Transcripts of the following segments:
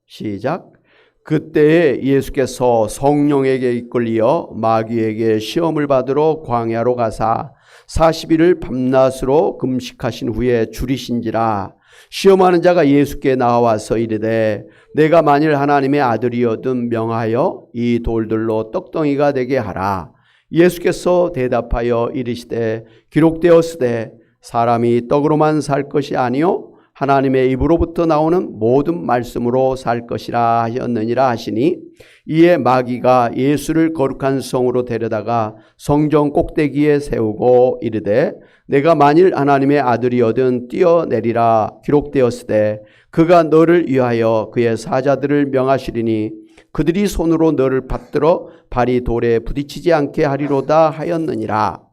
시작. 그때에 예수께서 성령에게 이끌리어 마귀에게 시험을 받으러 광야로 가사 40일을 밤낮으로 금식하신 후에 줄이신지라. 시험하는 자가 예수께 나와서 이르되 내가 만일 하나님의 아들이거든 명하여 이 돌들로 떡덩이가 되게 하라. 예수께서 대답하여 이르시되 기록되었으되 사람이 떡으로만 살 것이 아니요 하나님의 입으로부터 나오는 모든 말씀으로 살 것이라 하였느니라 하시니 이에 마귀가 예수를 거룩한 성으로 데려다가 성전 꼭대기에 세우고 이르되 내가 만일 하나님의 아들이거든 뛰어내리라. 기록되었으되 그가 너를 위하여 그의 사자들을 명하시리니 그들이 손으로 너를 받들어 발이 돌에 부딪히지 않게 하리로다 하였느니라.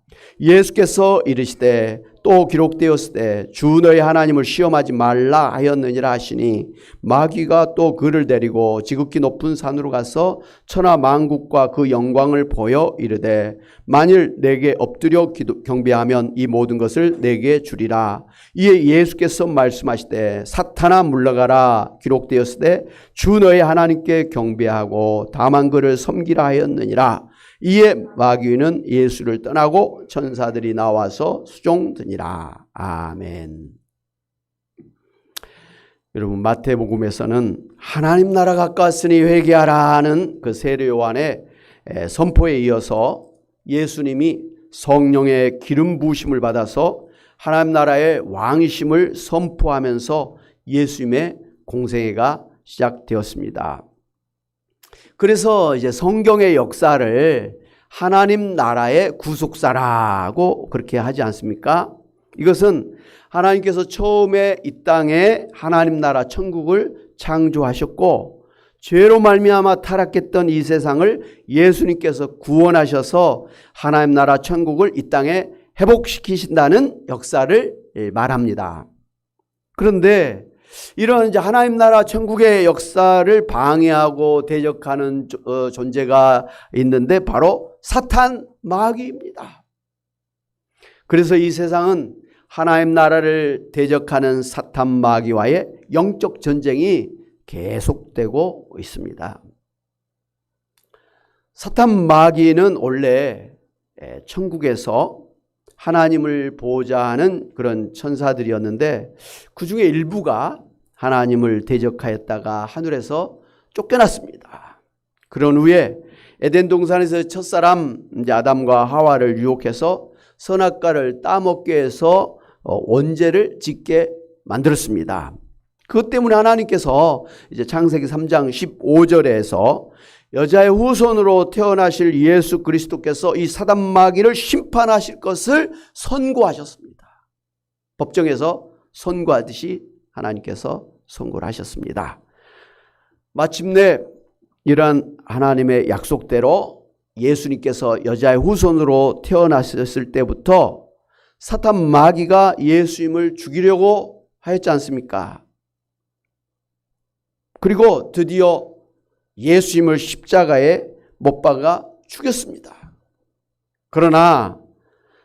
예수께서 이르시되 또 기록되었으되 주 너의 하나님을 시험하지 말라 하였느니라 하시니 마귀가 또 그를 데리고 지극히 높은 산으로 가서 천하 만국과 그 영광을 보여 이르되 만일 내게 엎드려 경배하면 이 모든 것을 내게 주리라. 이에 예수께서 말씀하시되 사탄아 물러가라. 기록되었으되 주 너의 하나님께 경배하고 다만 그를 섬기라 하였느니라. 이에 마귀는 예수를 떠나고 천사들이 나와서 수종드니라. 아멘. 여러분, 마태복음에서는 하나님 나라 가까웠으니 회개하라 하는 그 세례 요한의 선포에 이어서 예수님이 성령의 기름 부으심을 받아서 하나님 나라의 왕이심을 선포하면서 예수님의 공생애가 시작되었습니다. 그래서 이제 성경의 역사를 하나님 나라의 구속사라고 그렇게 하지 않습니까? 이것은 하나님께서 처음에 이 땅에 하나님 나라 천국을 창조하셨고 죄로 말미암아 타락했던 이 세상을 예수님께서 구원하셔서 하나님 나라 천국을 이 땅에 회복시키신다는 역사를 말합니다. 그런데 이런 이제 하나님 나라 천국의 역사를 방해하고 대적하는 존재가 있는데 바로 사탄 마귀입니다. 그래서 이 세상은 하나님 나라를 대적하는 사탄 마귀와의 영적 전쟁이 계속되고 있습니다. 사탄 마귀는 원래 천국에서 하나님을 보호자 하는 그런 천사들이었는데 그 중에 일부가 하나님을 대적하였다가 하늘에서 쫓겨났습니다. 그런 후에 에덴 동산에서 첫사람 이제 아담과 하와를 유혹해서 선악과를 따먹게 해서 원죄를 짓게 만들었습니다. 그것 때문에 하나님께서 이제 창세기 3장 15절에서 여자의 후손으로 태어나실 예수 그리스도께서 이 사단 마귀를 심판하실 것을 선고하셨습니다. 법정에서 선고하듯이 하나님께서 선고를 하셨습니다. 마침내 이러한 하나님의 약속대로 예수님께서 여자의 후손으로 태어나셨을 때부터 사탄 마귀가 예수님을 죽이려고 하였지 않습니까? 그리고 드디어 예수님을 십자가에 못 박아 죽였습니다. 그러나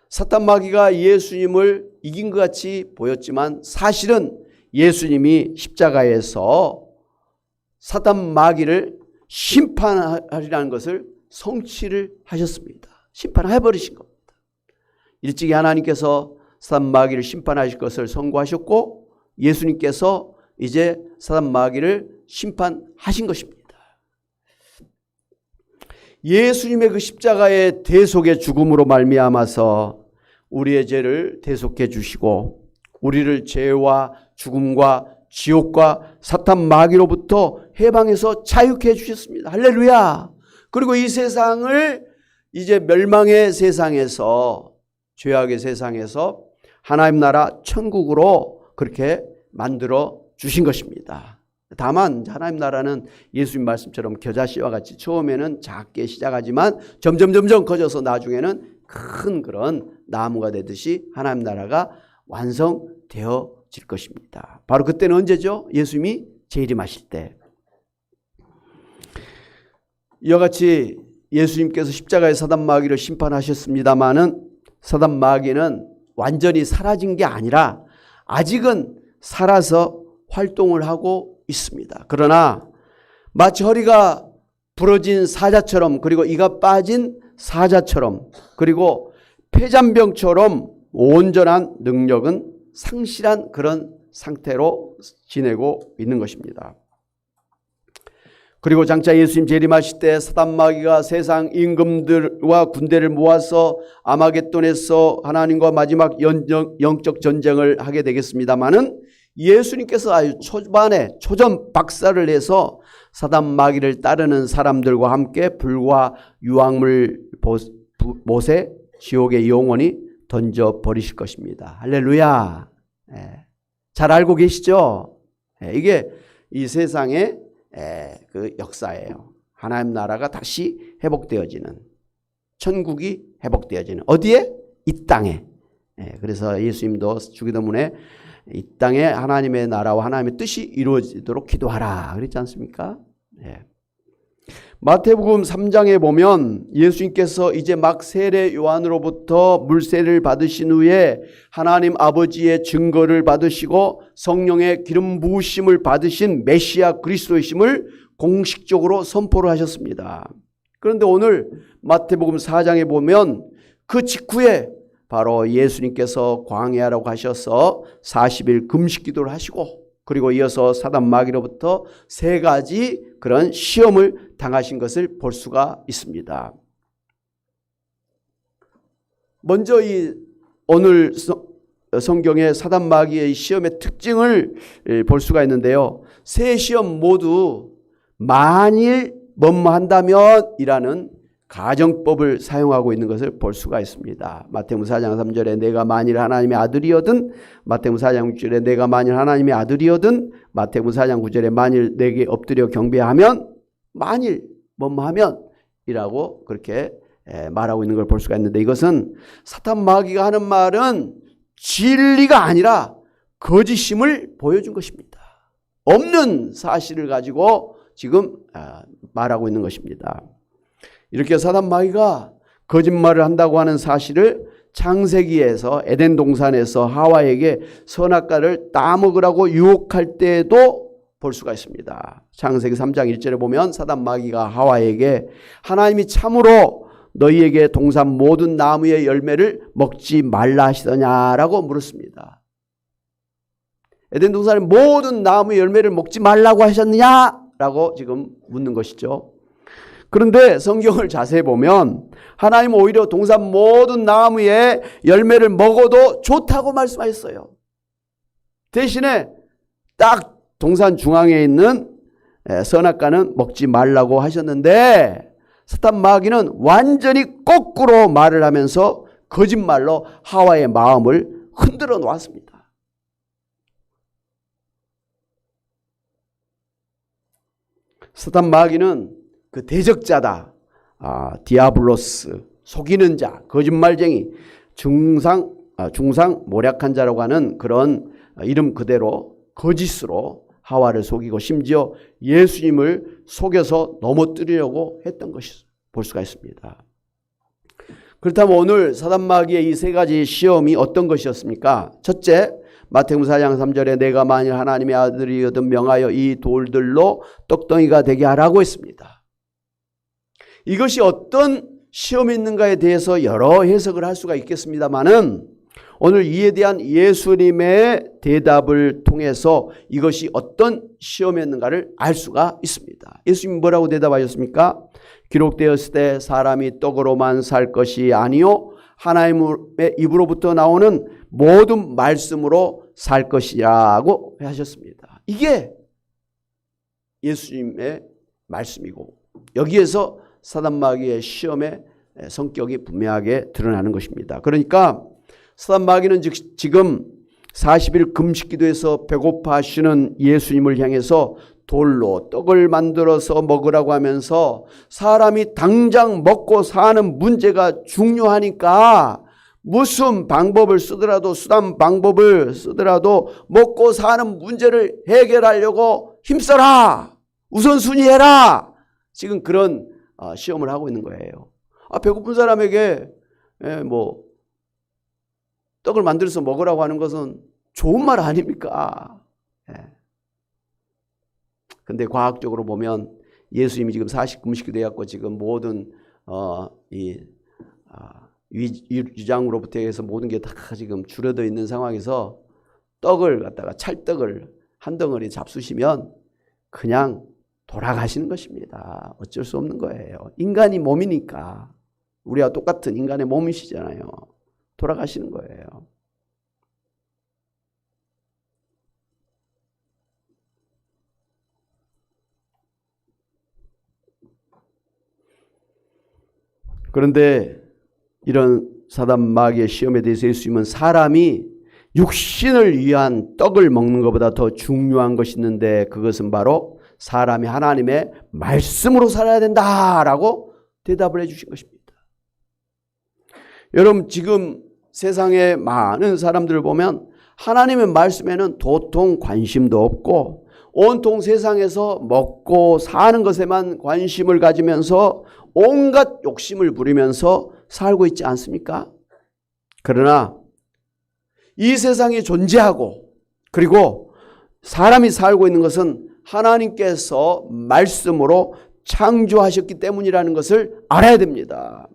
사탄 마귀가 예수님을 이긴 것 같이 보였지만 사실은 예수님이 십자가에서 사탄 마귀를 심판하리라는 것을 성취를 하셨습니다. 심판해버리신 겁니다. 일찍이 하나님께서 사탄 마귀를 심판하실 것을 선고하셨고 예수님께서 이제 사탄 마귀를 심판하신 것입니다. 예수님의 그 십자가의 대속의 죽음으로 말미암아서 우리의 죄를 대속해 주시고 우리를 죄와 죽음과 지옥과 사탄 마귀로부터 해방해서 자유케 해주셨습니다. 할렐루야. 그리고 이 세상을 이제 멸망의 세상에서 죄악의 세상에서 하나님 나라 천국으로 그렇게 만들어 주신 것입니다. 다만 하나님 나라는 예수님 말씀처럼 겨자씨와 같이 처음에는 작게 시작하지만 점점 커져서 나중에는 큰 그런 나무가 되듯이 하나님 나라가 완성되어질 것입니다. 바로 그때는 언제죠? 예수님이 재림하실 때. 이와 같이 예수님께서 십자가의 사단 마귀를 심판하셨습니다마는 사단 마귀는 완전히 사라진 게 아니라 아직은 살아서 활동을 하고 있습니다. 그러나 마치 허리가 부러진 사자처럼, 그리고 이가 빠진 사자처럼, 그리고 폐잔병처럼 온전한 능력은 상실한 그런 상태로 지내고 있는 것입니다. 그리고 장차 예수님 재림하실 때 사단 마귀가 세상 임금들과 군대를 모아서 아마겟돈에서 하나님과 마지막 영적 전쟁을 하게 되겠습니다마는, 예수님께서 아주 초반에 초전 박살을 내서 사단 마귀를 따르는 사람들과 함께 불과 유황물 못에 지옥의 영원히 던져버리실 것입니다. 할렐루야. 잘 알고 계시죠? 이게 이 세상의 그 역사예요. 하나님 나라가 다시 회복되어지는, 천국이 회복되어지는, 어디에? 이 땅에. 그래서 예수님도 주기도문에 이 땅에 하나님의 나라와 하나님의 뜻이 이루어지도록 기도하라 그랬지 않습니까? 마태복음 3장에 보면 예수님께서 이제 막 세례 요한으로부터 물세례를 받으신 후에 하나님 아버지의 증거를 받으시고 성령의 기름 부으심을 받으신 메시아 그리스도이심을 공식적으로 선포를 하셨습니다. 그런데 오늘 마태복음 4장에 보면 그 직후에 바로 예수님께서 광야라고 하셔서 40일 금식 기도를 하시고, 그리고 이어서 사단 마귀로부터 3가지 그런 시험을 당하신 것을 볼 수가 있습니다. 먼저 이 오늘 성경의 사단 마귀의 시험의 특징을 볼 수가 있는데요. 3시험 모두 만일 뭐뭐한다면 이라는 가정법을 사용하고 있는 것을 볼 수가 있습니다. 마태복음 4장 3절에 내가 만일 하나님의 아들이거든, 마태복음 4장 6절에 내가 만일 하나님의 아들이거든, 마태복음 4장 9절에 만일 내게 엎드려 경배하면, 만일 뭐뭐하면 이라고 그렇게 말하고 있는 걸 볼 수가 있는데, 이것은 사탄 마귀가 하는 말은 진리가 아니라 거짓임을 보여준 것입니다. 없는 사실을 가지고 지금 말하고 있는 것입니다. 이렇게 사단 마귀가 거짓말을 한다고 하는 사실을 창세기에서 에덴 동산에서 하와에게 선악과를 따먹으라고 유혹할 때에도 볼 수가 있습니다. 창세기 3장 1절에 보면 사단 마귀가 하와에게 하나님이 참으로 너희에게 동산 모든 나무의 열매를 먹지 말라 하시더냐라고 물었습니다. 에덴 동산의 모든 나무의 열매를 먹지 말라고 하셨느냐라고 지금 묻는 것이죠. 그런데 성경을 자세히 보면 하나님은 오히려 동산 모든 나무의 열매를 먹어도 좋다고 말씀하셨어요. 대신에 딱 동산 중앙에 있는 선악과는 먹지 말라고 하셨는데, 사탄 마귀는 완전히 거꾸로 말을 하면서 거짓말로 하와의 마음을 흔들어 놓았습니다. 사탄 마귀는 그 대적자다, 디아블로스, 속이는 자, 거짓말쟁이, 중상 모략한 자라고 하는 그런 이름 그대로 거짓으로 하와를 속이고 심지어 예수님을 속여서 넘어뜨리려고 했던 것이 볼 수가 있습니다. 그렇다면 오늘 사단 마귀의 이 3가지 시험이 어떤 것이었습니까? 첫째, 마태복음 4장 3절에 내가 만일 하나님의 아들이거든 명하여 이 돌들로 떡덩이가 되게 하라고 했습니다. 이것이 어떤 시험이 있는가에 대해서 여러 해석을 할 수가 있겠습니다만은, 오늘 이에 대한 예수님의 대답을 통해서 이것이 어떤 시험이었는가를 알 수가 있습니다. 예수님이 뭐라고 대답하셨습니까? 기록되었을 때 사람이 떡으로만 살 것이 아니요 하나님의 입으로부터 나오는 모든 말씀으로 살 것이라고 하셨습니다. 이게 예수님의 말씀이고, 여기에서 사단 마귀의 시험의 성격이 분명하게 드러나는 것입니다. 그러니까 사단 마귀는 지금 40일 금식 기도에서 배고파하시는 예수님을 향해서 돌로 떡을 만들어서 먹으라고 하면서 사람이 당장 먹고 사는 문제가 중요하니까 무슨 방법을 쓰더라도, 수단 방법을 쓰더라도 먹고 사는 문제를 해결하려고 힘써라, 우선순위 해라, 지금 그런 시험을 하고 있는 거예요. 배고픈 사람에게 떡을 만들어서 먹으라고 하는 것은 좋은 말 아닙니까? 근데 과학적으로 보면 예수님이 지금 40금식이 되었고 지금 모든 위장으로부터 해서 모든 게 다 지금 줄어들 있는 상황에서 떡을 갖다가 찰떡을 한 덩어리 잡수시면 그냥 돌아가시는 것입니다. 어쩔 수 없는 거예요. 인간이 몸이니까. 우리와 똑같은 인간의 몸이시잖아요. 돌아가시는 거예요. 그런데 이런 사단 마귀의 시험에 대해서 예수님은 사람이 육신을 위한 떡을 먹는 것보다 더 중요한 것이 있는데 그것은 바로 사람이 하나님의 말씀으로 살아야 된다라고 대답을 해 주신 것입니다. 여러분 지금 세상에 많은 사람들을 보면 하나님의 말씀에는 도통 관심도 없고 온통 세상에서 먹고 사는 것에만 관심을 가지면서 온갖 욕심을 부리면서 살고 있지 않습니까? 그러나 이 세상이 존재하고 그리고 사람이 살고 있는 것은 하나님께서 말씀으로 창조하셨기 때문이라는 것을 알아야 됩니다.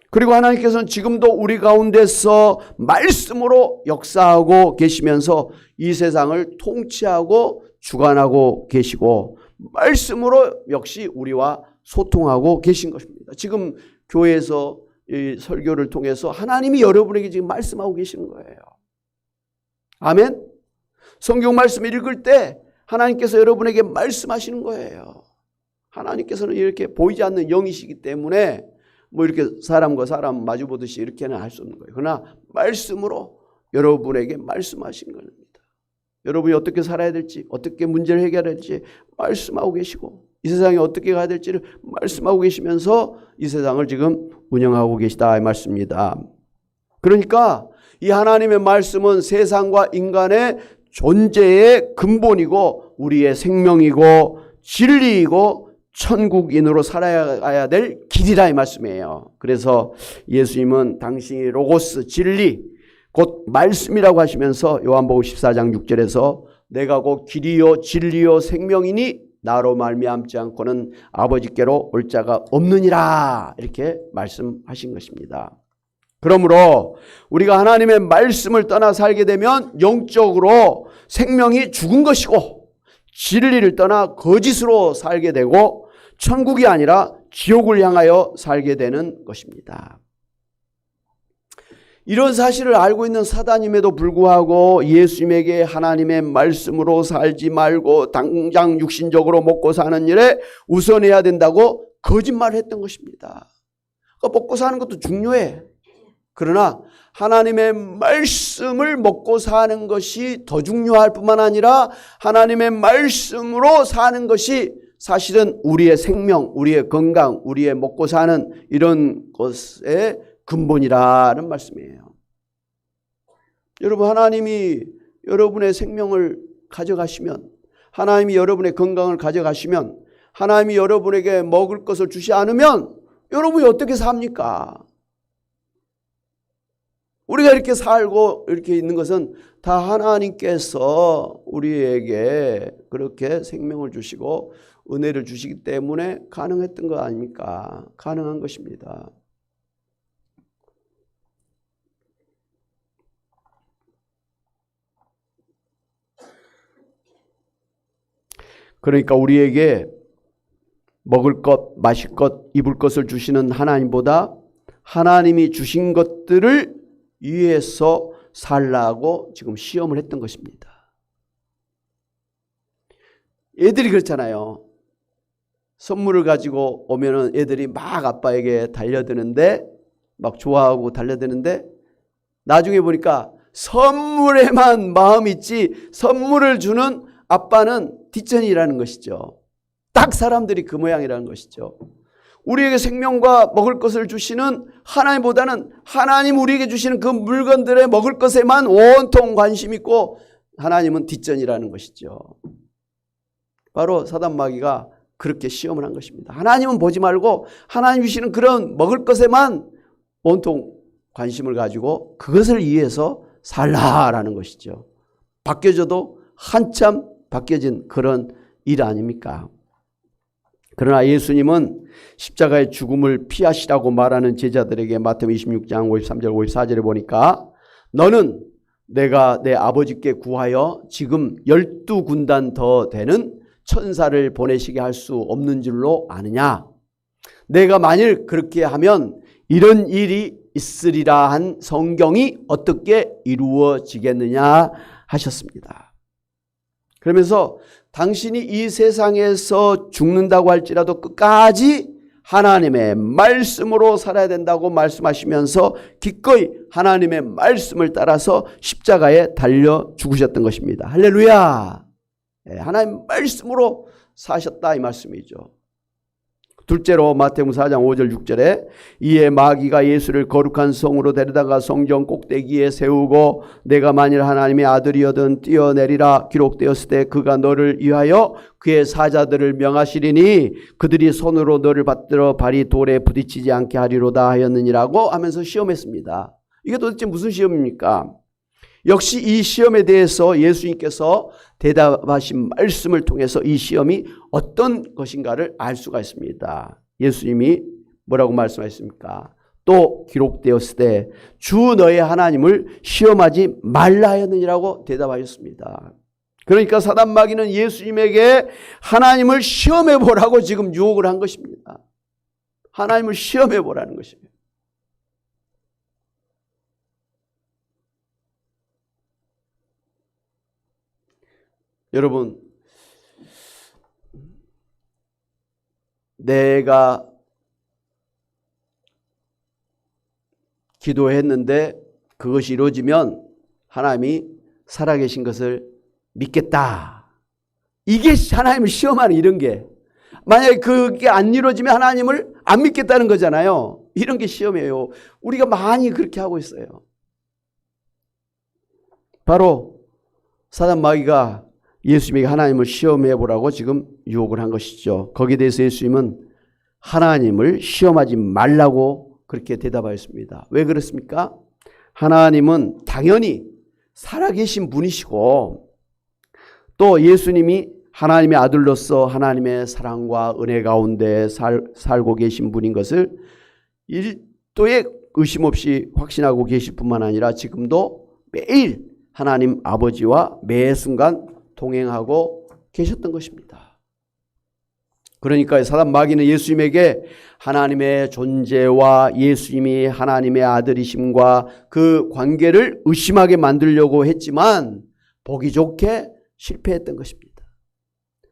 그리고 하나님께서는 지금도 우리 가운데서 말씀으로 역사하고 계시면서 이 세상을 통치하고 주관하고 계시고 말씀으로 역시 우리와 소통하고 계신 것입니다. 지금 교회에서 이 설교를 통해서 하나님이 여러분에게 지금 말씀하고 계시는 거예요. 아멘? 성경 말씀 읽을 때 하나님께서 여러분에게 말씀하시는 거예요. 하나님께서는 이렇게 보이지 않는 영이시기 때문에 뭐 이렇게 사람과 사람 마주보듯이 이렇게는 할 수 없는 거예요. 그러나 말씀으로 여러분에게 말씀하신 겁니다. 여러분이 어떻게 살아야 될지, 어떻게 문제를 해결해야 될지 말씀하고 계시고 이 세상에 어떻게 가야 될지를 말씀하고 계시면서 이 세상을 지금 운영하고 계시다 이 말씀입니다. 그러니까 이 하나님의 말씀은 세상과 인간의 존재의 근본이고 우리의 생명이고 진리이고 천국인으로 살아가야 될 길이라 이 말씀이에요. 그래서 예수님은 당신이 로고스 진리 곧 말씀이라고 하시면서 요한복음 14장 6절에서 내가 곧 길이요 진리요 생명이니 나로 말미암지 않고는 아버지께로 올 자가 없느니라 이렇게 말씀하신 것입니다. 그러므로 우리가 하나님의 말씀을 떠나 살게 되면 영적으로 생명이 죽은 것이고 진리를 떠나 거짓으로 살게 되고 천국이 아니라 지옥을 향하여 살게 되는 것입니다. 이런 사실을 알고 있는 사단임에도 불구하고 예수님에게 하나님의 말씀으로 살지 말고 당장 육신적으로 먹고 사는 일에 우선해야 된다고 거짓말을 했던 것입니다. 그러니까 먹고 사는 것도 중요해. 그러나 하나님의 말씀을 먹고 사는 것이 더 중요할 뿐만 아니라 하나님의 말씀으로 사는 것이 사실은 우리의 생명, 우리의 건강, 우리의 먹고 사는 이런 것의 근본이라는 말씀이에요. 여러분 하나님이 여러분의 생명을 가져가시면 하나님이 여러분의 건강을 가져가시면 하나님이 여러분에게 먹을 것을 주시 않으면 여러분이 어떻게 삽니까? 우리가 이렇게 살고 이렇게 있는 것은 다 하나님께서 우리에게 그렇게 생명을 주시고 은혜를 주시기 때문에 가능했던 거 아닙니까? 가능한 것입니다. 그러니까 우리에게 먹을 것, 마실 것, 입을 것을 주시는 하나님보다 하나님이 주신 것들을 위해서 살라고 지금 시험을 했던 것입니다. 애들이 그렇잖아요. 선물을 가지고 오면은 애들이 막 아빠에게 달려드는데 막 좋아하고 달려드는데 나중에 보니까 선물에만 마음이 있지 선물을 주는 아빠는 뒷전이라는 것이죠. 딱 사람들이 그 모양이라는 것이죠. 우리에게 생명과 먹을 것을 주시는 하나님보다는 하나님 우리에게 주시는 그 물건들의 먹을 것에만 온통 관심 있고 하나님은 뒷전이라는 것이죠. 바로 사단 마귀가 그렇게 시험을 한 것입니다. 하나님은 보지 말고 하나님 주시는 그런 먹을 것에만 온통 관심을 가지고 그것을 위해서 살라라는 것이죠. 바뀌어져도 한참 바뀌어진 그런 일 아닙니까? 그러나 예수님은 십자가의 죽음을 피하시라고 말하는 제자들에게 마태복음 26장 53절 54절에 보니까 너는 내가 내 아버지께 구하여 지금 12군단 더 되는 천사를 보내시게 할 수 없는 줄로 아느냐? 내가 만일 그렇게 하면 이런 일이 있으리라 한 성경이 어떻게 이루어지겠느냐 하셨습니다. 그러면서 당신이 이 세상에서 죽는다고 할지라도 끝까지 하나님의 말씀으로 살아야 된다고 말씀하시면서 기꺼이 하나님의 말씀을 따라서 십자가에 달려 죽으셨던 것입니다. 할렐루야! 하나님 말씀으로 사셨다 이 말씀이죠. 둘째로 마태복음 4장 5절 6절에 이에 마귀가 예수를 거룩한 성으로 데려다가 성전 꼭대기에 세우고 내가 만일 하나님의 아들이여든 뛰어내리라 기록되었을 때 그가 너를 위하여 그의 사자들을 명하시리니 그들이 손으로 너를 받들어 발이 돌에 부딪히지 않게 하리로다 하였느니라고 하면서 시험했습니다. 이게 도대체 무슨 시험입니까? 역시 이 시험에 대해서 예수님께서 대답하신 말씀을 통해서 이 시험이 어떤 것인가를 알 수가 있습니다. 예수님이 뭐라고 말씀하셨습니까? 또 기록되었을 때 주 너의 하나님을 시험하지 말라 하였느니라고 대답하셨습니다. 그러니까 사단 마귀는 예수님에게 하나님을 시험해 보라고 지금 유혹을 한 것입니다. 하나님을 시험해 보라는 것입니다. 여러분, 내가 기도했는데 그것이 이루어지면 하나님이 살아계신 것을 믿겠다. 이게 하나님을 시험하는 이런 게. 만약에 그게 안 이루어지면 하나님을 안 믿겠다는 거잖아요. 이런 게 시험이에요. 우리가 많이 그렇게 하고 있어요. 바로 사단 마귀가 예수님에게 하나님을 시험해 보라고 지금 유혹을 한 것이죠. 거기에 대해서 예수님은 하나님을 시험하지 말라고 그렇게 대답하였습니다. 왜 그렇습니까? 하나님은 당연히 살아계신 분이시고 또 예수님이 하나님의 아들로서 하나님의 사랑과 은혜 가운데 살고 계신 분인 것을 1도의 의심 없이 확신하고 계실 뿐만 아니라 지금도 매일 하나님 아버지와 매 순간 동행하고 계셨던 것입니다. 그러니까 사단 마귀는 예수님에게 하나님의 존재와 예수님이 하나님의 아들이심과 그 관계를 의심하게 만들려고 했지만 보기 좋게 실패했던 것입니다.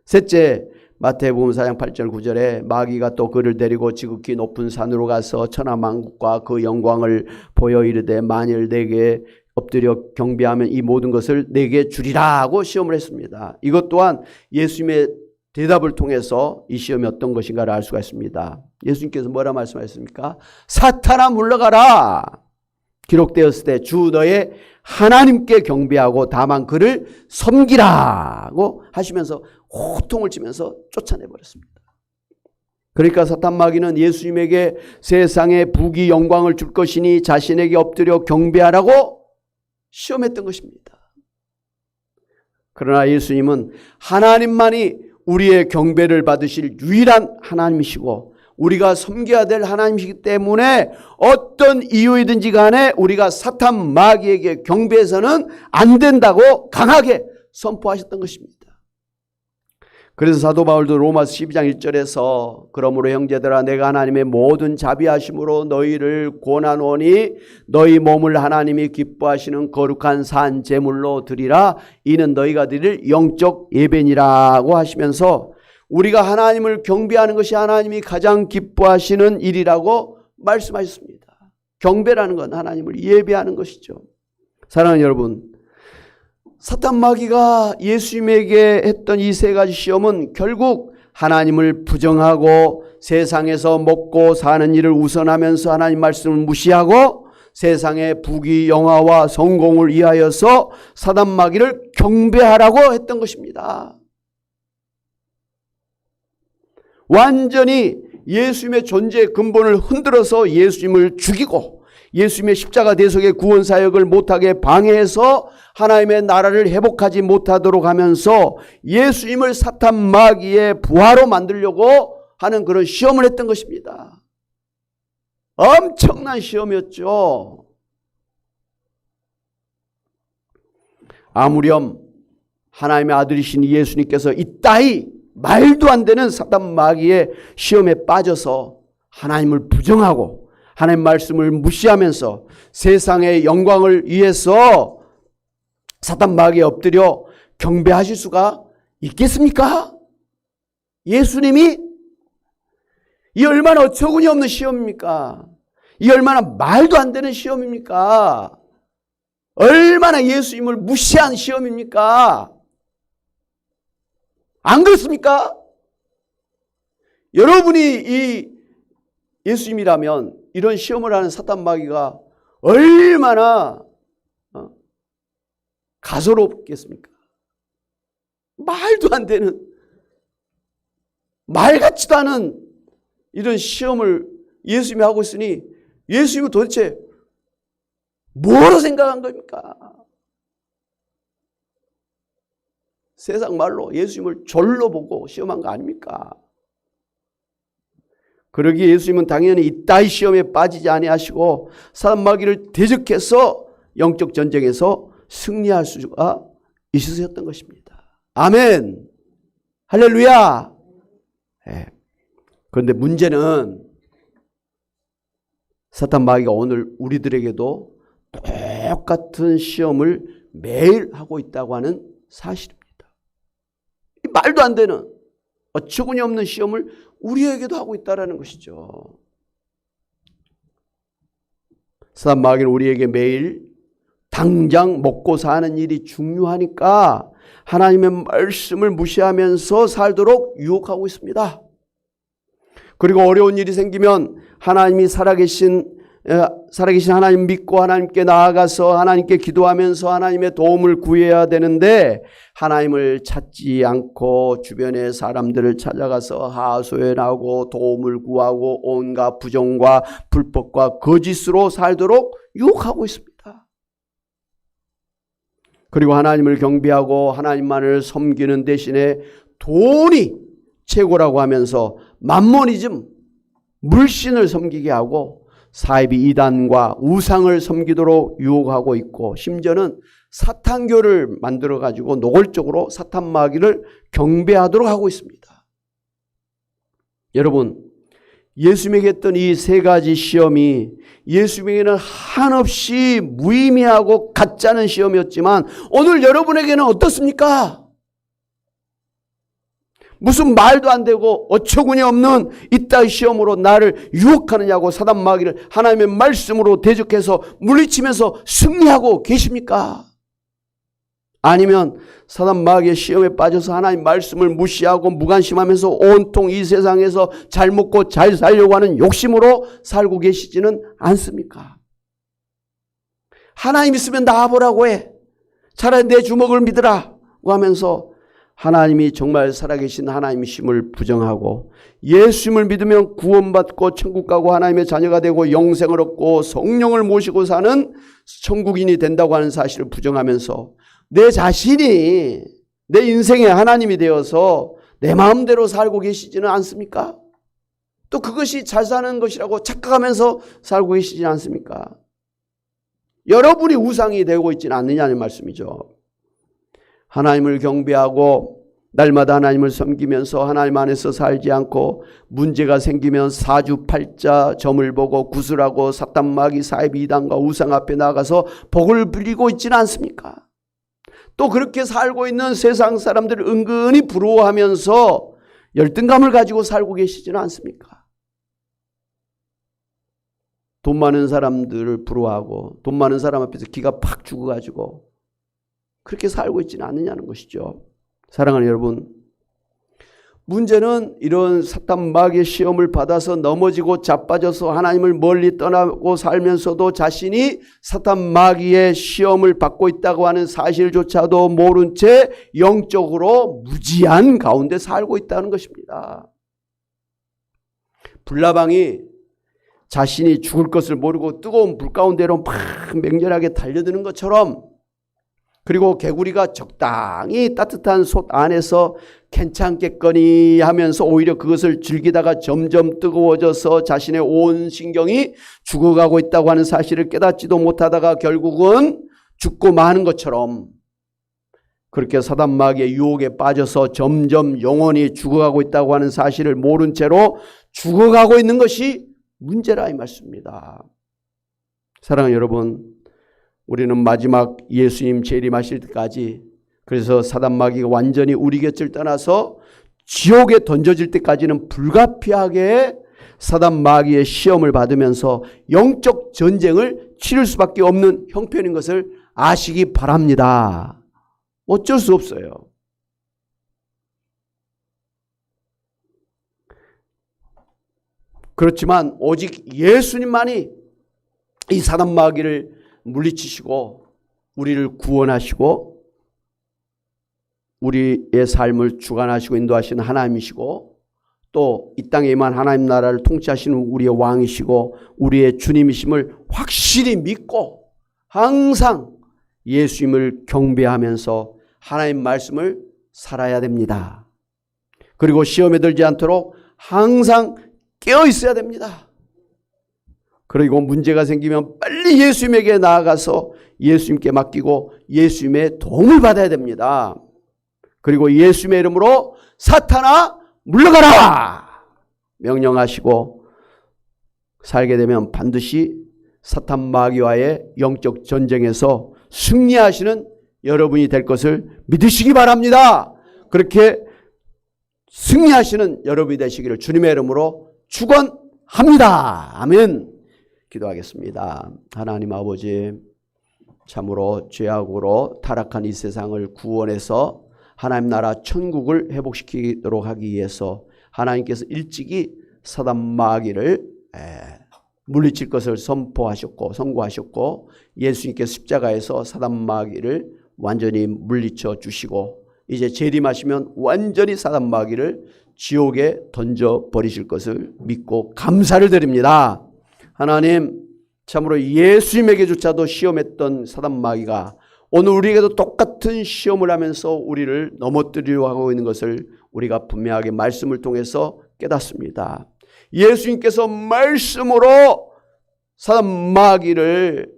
셋째, 마태복음 4장 8절 9절에 마귀가 또 그를 데리고 지극히 높은 산으로 가서 천하만국과 그 영광을 보여 이르되 만일 내게 엎드려 경배하면 이 모든 것을 내게 주리라 하고 시험을 했습니다. 이것 또한 예수님의 대답을 통해서 이 시험이 어떤 것인가를 알 수가 있습니다. 예수님께서 뭐라 말씀하셨습니까? 사탄아 물러가라. 기록되었을 때 주 너의 하나님께 경배하고 다만 그를 섬기라고 하시면서 호통을 치면서 쫓아내버렸습니다. 그러니까 사탄 마귀는 예수님에게 세상의 부귀 영광을 줄 것이니 자신에게 엎드려 경배하라고 시험했던 것입니다. 그러나 예수님은 하나님만이 우리의 경배를 받으실 유일한 하나님이시고 우리가 섬겨야 될 하나님이시기 때문에 어떤 이유이든지 간에 우리가 사탄 마귀에게 경배해서는 안 된다고 강하게 선포하셨던 것입니다. 그래서 사도 바울도 로마서 12장 1절에서 그러므로 형제들아 내가 하나님의 모든 자비하심으로 너희를 권하노니 너희 몸을 하나님이 기뻐하시는 거룩한 산 제물로 드리라 이는 너희가 드릴 영적 예배니라고 하시면서 우리가 하나님을 경배하는 것이 하나님이 가장 기뻐하시는 일이라고 말씀하셨습니다. 경배라는 건 하나님을 예배하는 것이죠. 사랑하는 여러분, 사탄 마귀가 예수님에게 했던 이 세 가지 시험은 결국 하나님을 부정하고 세상에서 먹고 사는 일을 우선하면서 하나님 말씀을 무시하고 세상의 부귀 영화와 성공을 위하여서 사탄 마귀를 경배하라고 했던 것입니다. 완전히 예수님의 존재의 근본을 흔들어서 예수님을 죽이고 예수님의 십자가 대속의 구원 사역을 못하게 방해해서 하나님의 나라를 회복하지 못하도록 하면서 예수님을 사탄 마귀의 부하로 만들려고 하는 그런 시험을 했던 것입니다. 엄청난 시험이었죠. 아무렴 하나님의 아들이신 예수님께서 이따위 말도 안 되는 사단 마귀의 시험에 빠져서 하나님을 부정하고 하나님 말씀을 무시하면서 세상의 영광을 위해서 사단 마귀에 엎드려 경배하실 수가 있겠습니까? 예수님이 이 얼마나 어처구니 없는 시험입니까? 이 얼마나 말도 안 되는 시험입니까? 얼마나 예수님을 무시한 시험입니까? 안 그렇습니까? 여러분이 이 예수님이라면 이런 시험을 하는 사단 마귀가 얼마나 가소롭겠습니까? 말도 안 되는, 말 같지도 않은 이런 시험을 예수님이 하고 있으니 예수님은 도대체 뭐로 생각한 겁니까? 세상 말로 예수님을 졸로 보고 시험한 거 아닙니까? 그러기에 예수님은 당연히 이따위 시험에 빠지지 아니하시고 사단 마귀를 대적해서 영적 전쟁에서 승리할 수가 있으셨던 것입니다. 아멘. 할렐루야. 네. 그런데 문제는 사단 마귀가 오늘 우리들에게도 똑같은 시험을 매일 하고 있다고 하는 사실입니다. 말도 안 되는 어처구니 없는 시험을 우리에게도 하고 있다는 것이죠. 사단 마귀는 우리에게 매일 당장 먹고 사는 일이 중요하니까 하나님의 말씀을 무시하면서 살도록 유혹하고 있습니다. 그리고 어려운 일이 생기면 하나님이 살아계신 하나님 믿고 하나님께 나아가서 하나님께 기도하면서 하나님의 도움을 구해야 되는데 하나님을 찾지 않고 주변의 사람들을 찾아가서 하소연하고 도움을 구하고 온갖 부정과 불법과 거짓으로 살도록 유혹하고 있습니다. 그리고 하나님을 경배하고 하나님만을 섬기는 대신에 돈이 최고라고 하면서 맘모니즘, 물신을 섬기게 하고 사이비 이단과 우상을 섬기도록 유혹하고 있고 심지어는 사탄교를 만들어 가지고 노골적으로 사탄 마귀를 경배하도록 하고 있습니다. 여러분, 예수님에게 했던 이 세 가지 시험이 예수님에게는 한없이 무의미하고 가짜는 시험이었지만 오늘 여러분에게는 어떻습니까? 무슨 말도 안 되고 어처구니 없는 이따위 시험으로 나를 유혹하느냐고 사단 마귀를 하나님의 말씀으로 대적해서 물리치면서 승리하고 계십니까? 아니면 사단 마귀의 시험에 빠져서 하나님 말씀을 무시하고 무관심하면서 온통 이 세상에서 잘 먹고 잘 살려고 하는 욕심으로 살고 계시지는 않습니까? 하나님 있으면 나와보라고 해. 차라리 내 주먹을 믿으라고 하면서 하나님이 정말 살아계신 하나님이심을 부정하고 예수님을 믿으면 구원받고 천국 가고 하나님의 자녀가 되고 영생을 얻고 성령을 모시고 사는 천국인이 된다고 하는 사실을 부정하면서 내 자신이 내 인생의 하나님이 되어서 내 마음대로 살고 계시지는 않습니까? 또 그것이 잘 사는 것이라고 착각하면서 살고 계시지 않습니까? 여러분이 우상이 되고 있지는 않느냐는 말씀이죠. 하나님을 경배하고 날마다 하나님을 섬기면서 하나님 안에서 살지 않고 문제가 생기면 사주팔자 점을 보고 구슬하고 사탄 마귀 사이비 이단과 우상 앞에 나가서 복을 빌리고 있지는 않습니까? 또 그렇게 살고 있는 세상 사람들을 은근히 부러워하면서 열등감을 가지고 살고 계시지는 않습니까? 돈 많은 사람들을 부러워하고 돈 많은 사람 앞에서 기가 팍 죽어가지고 그렇게 살고 있지는 않느냐는 것이죠. 사랑하는 여러분, 문제는 이런 사탄 마귀의 시험을 받아서 넘어지고 자빠져서 하나님을 멀리 떠나고 살면서도 자신이 사탄 마귀의 시험을 받고 있다고 하는 사실조차도 모른 채 영적으로 무지한 가운데 살고 있다는 것입니다. 불나방이 자신이 죽을 것을 모르고 뜨거운 불 가운데로 막 맹렬하게 달려드는 것처럼 그리고 개구리가 적당히 따뜻한 솥 안에서 괜찮겠거니 하면서 오히려 그것을 즐기다가 점점 뜨거워져서 자신의 온 신경이 죽어가고 있다고 하는 사실을 깨닫지도 못하다가 결국은 죽고 마는 것처럼, 그렇게 사단 마귀의 유혹에 빠져서 점점 영혼이 죽어가고 있다고 하는 사실을 모른 채로 죽어가고 있는 것이 문제라 이 말씀입니다. 사랑하는 여러분, 우리는 마지막 예수님 재림하실 때까지, 그래서 사단 마귀가 완전히 우리 곁을 떠나서 지옥에 던져질 때까지는 불가피하게 사단 마귀의 시험을 받으면서 영적 전쟁을 치를 수밖에 없는 형편인 것을 아시기 바랍니다. 어쩔 수 없어요. 그렇지만 오직 예수님만이 이 사단 마귀를 물리치시고 우리를 구원하시고 우리의 삶을 주관하시고 인도하시는 하나님이시고, 또 이 땅에 임한 하나님 나라를 통치하시는 우리의 왕이시고 우리의 주님이심을 확실히 믿고 항상 예수님을 경배하면서 하나님 말씀을 살아야 됩니다. 그리고 시험에 들지 않도록 항상 깨어 있어야 됩니다. 그리고 문제가 생기면 빨리 예수님에게 나아가서 예수님께 맡기고 예수님의 도움을 받아야 됩니다. 그리고 예수님의 이름으로 사탄아 물러가라 명령하시고 살게 되면 반드시 사탄 마귀와의 영적 전쟁에서 승리하시는 여러분이 될 것을 믿으시기 바랍니다. 그렇게 승리하시는 여러분이 되시기를 주님의 이름으로 축원합니다. 아멘. 기도하겠습니다. 하나님 아버지, 참으로 죄악으로 타락한 이 세상을 구원해서 하나님 나라 천국을 회복시키도록 하기 위해서 하나님께서 일찍이 사단 마귀를 물리칠 것을 선고하셨고 예수님께서 십자가에서 사단 마귀를 완전히 물리쳐 주시고 이제 재림하시면 완전히 사단 마귀를 지옥에 던져버리실 것을 믿고 감사를 드립니다. 하나님, 참으로 예수님에게조차도 시험했던 사단 마귀가 오늘 우리에게도 똑같은 시험을 하면서 우리를 넘어뜨리려고 하고 있는 것을 우리가 분명하게 말씀을 통해서 깨닫습니다. 예수님께서 말씀으로 사단 마귀를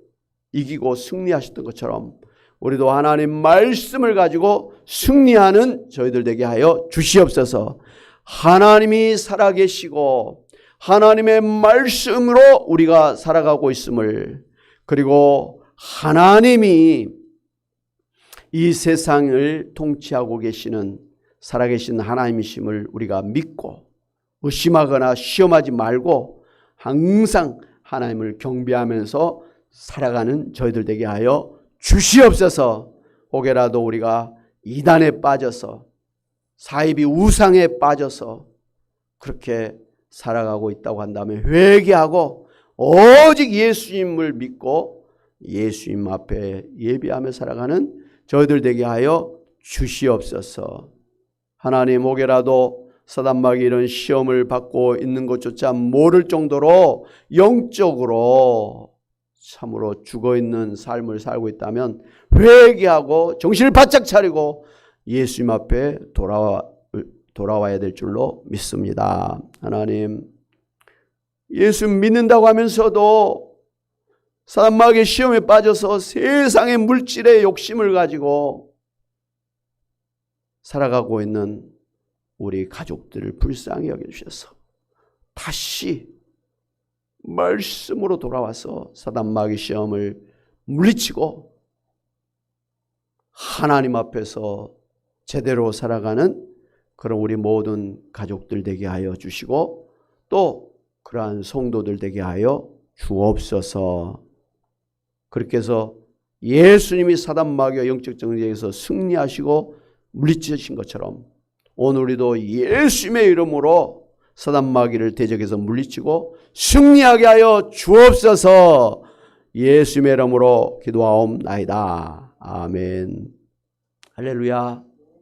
이기고 승리하셨던 것처럼 우리도 하나님 말씀을 가지고 승리하는 저희들 되게 하여 주시옵소서. 하나님이 살아계시고 하나님의 말씀으로 우리가 살아가고 있음을, 그리고 하나님이 이 세상을 통치하고 계시는 살아계신 하나님이심을 우리가 믿고 의심하거나 시험하지 말고 항상 하나님을 경배하면서 살아가는 저희들 되게 하여 주시옵소서. 혹여라도 우리가 이단에 빠져서 사이비 우상에 빠져서 그렇게 살아가고 있다고 한다면 회개하고 오직 예수님을 믿고 예수님 앞에 예배하며 살아가는 저희들 되게 하여 주시옵소서. 하나님, 혹여라도 사단 마귀 이런 시험을 받고 있는 것조차 모를 정도로 영적으로 참으로 죽어있는 삶을 살고 있다면 회개하고 정신을 바짝 차리고 예수님 앞에 돌아와야 될 줄로 믿습니다. 하나님, 예수 믿는다고 하면서도 사단 마귀의 시험에 빠져서 세상의 물질의 욕심을 가지고 살아가고 있는 우리 가족들을 불쌍히 여겨주셔서 다시 말씀으로 돌아와서 사단 마귀 시험을 물리치고 하나님 앞에서 제대로 살아가는 그런 우리 모든 가족들 되게 하여 주시고 또 그러한 성도들 되게 하여 주옵소서. 그렇게 해서 예수님이 사단 마귀와 영적 전쟁에서 승리하시고 물리치신 것처럼 오늘 우리도 예수님의 이름으로 사단 마귀를 대적해서 물리치고 승리하게 하여 주옵소서. 예수님의 이름으로 기도하옵나이다. 아멘. 할렐루야.